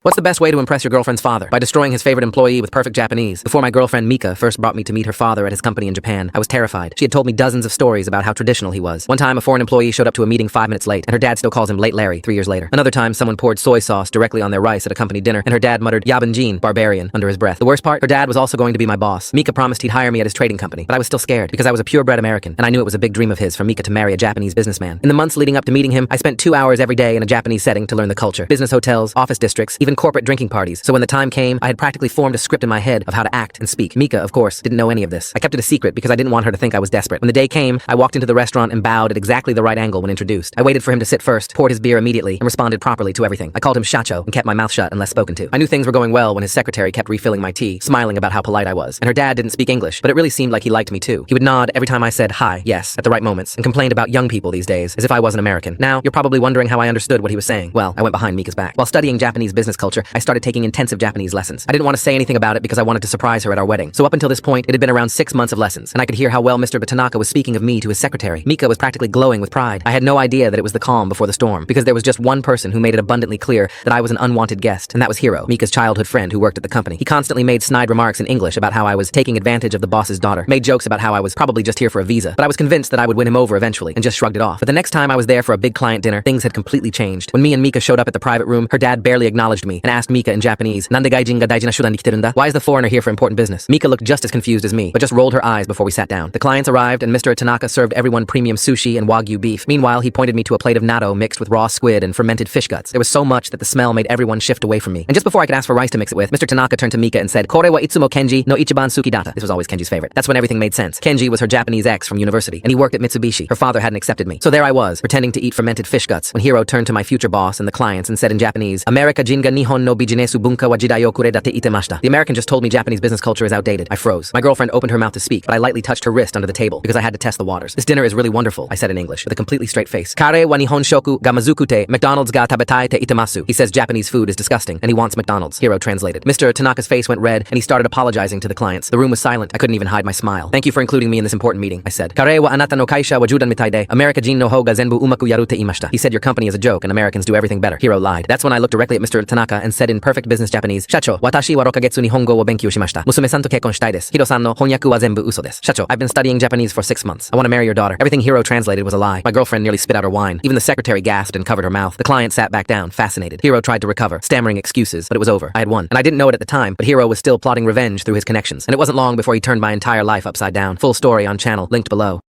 What's the best way to impress your girlfriend's father? By destroying his favorite employee with perfect Japanese. Before my girlfriend Mika first brought me to meet her father at his company in Japan, I was terrified. She had told me dozens of stories about how traditional he was. One time, a foreign employee showed up to a meeting 5 minutes late, and her dad still calls him Late Larry 3 years later. Another time, someone poured soy sauce directly on their rice at a company dinner, and her dad muttered, Yabanjin, barbarian, under his breath. The worst part, her dad was also going to be my boss. Mika promised he'd hire me at his trading company, but I was still scared, because I was a purebred American, and I knew it was a big dream of his for Mika to marry a Japanese businessman. In the months leading up to meeting him, I spent 2 hours every day in a Japanese setting to learn the culture. Business hotels, office districts, even corporate drinking parties. So when the time came, I had practically formed a script in my head of how to act and speak. Mika, of course, didn't know any of this. I kept it a secret because I didn't want her to think I was desperate. When the day came, I walked into the restaurant and bowed at exactly the right angle when introduced. I waited for him to sit first, poured his beer immediately, and responded properly to everything. I called him Shacho and kept my mouth shut unless spoken to. I knew things were going well when his secretary kept refilling my tea, smiling about how polite I was. And her dad didn't speak English, but it really seemed like he liked me too. He would nod every time I said hi, yes, at the right moments, and complained about young people these days, as if I wasn't American. Now, you're probably wondering how I understood what he was saying. Well, I went behind Mika's back. While studying Japanese business culture, I started taking intensive Japanese lessons. I didn't want to say anything about it because I wanted to surprise her at our wedding. So up until this point, it had been around 6 months of lessons, and I could hear how well Mr. Tanaka was speaking of me to his secretary. Mika was practically glowing with pride. I had no idea that it was the calm before the storm, because there was just one person who made it abundantly clear that I was an unwanted guest, and that was Hiro, Mika's childhood friend who worked at the company. He constantly made snide remarks in English about how I was taking advantage of the boss's daughter, made jokes about how I was probably just here for a visa, but I was convinced that I would win him over eventually, and just shrugged it off. But the next time I was there for a big client dinner, things had completely changed. When me and Mika showed up at the private room, her dad barely acknowledged me and asked Mika in Japanese, "Nande gaijin ga daiji na shudan ni kite runda?" Why is the foreigner here for important business? Mika looked just as confused as me, but just rolled her eyes before we sat down. The clients arrived, and Mr. Tanaka served everyone premium sushi and wagyu beef. Meanwhile, he pointed me to a plate of natto mixed with raw squid and fermented fish guts. There was so much that the smell made everyone shift away from me. And just before I could ask for rice to mix it with, Mr. Tanaka turned to Mika and said, "Kore wa itsumo Kenji no ichiban suki data." This was always Kenji's favorite. That's when everything made sense. Kenji was her Japanese ex from university, and he worked at Mitsubishi. Her father hadn't accepted me. So there I was, pretending to eat fermented fish guts, when Hiro turned to my future boss and the clients and said in Japanese, "America jinga nihon no bijinesu bunka wa jidai o kuredate itemashita." The American just told me Japanese business culture is outdated. I froze. My girlfriend opened her mouth to speak, but I lightly touched her wrist under the table because I had to test the waters. "This dinner is really wonderful," I said in English, with a completely straight face. "Kare wa nihon shoku ga mazukute, McDonald's ga tabetai te itemasu." He says Japanese food is disgusting, and he wants McDonald's. Hiro translated. Mr. Tanaka's face went red, and he started apologizing to the clients. The room was silent. I couldn't even hide my smile. "Thank you for including me in this important meeting," I said. "Kare wa anata no kaisha wa judan mitai de, America jin no ho ga zenbu umaku yaru te imashita." He said your company is a joke, and Americans do everything better. Hiro lied. That's when I looked directly at Mr. Tanaka and said in perfect business Japanese, "Shacho, watashi wa rokagetsu nihongo wo benkyou shimashita. Musume-san to kekkon shitai desu. Hiro-san no honyaku wa zenbu uso desu. Shacho, I've been studying Japanese for 6 months. I want to marry your daughter." Everything Hiro translated was a lie. My girlfriend nearly spit out her wine. Even the secretary gasped and covered her mouth. The client sat back down, fascinated. Hiro tried to recover, stammering excuses, but it was over. I had won. And I didn't know it at the time, but Hiro was still plotting revenge through his connections. And it wasn't long before he turned my entire life upside down. Full story on channel, linked below.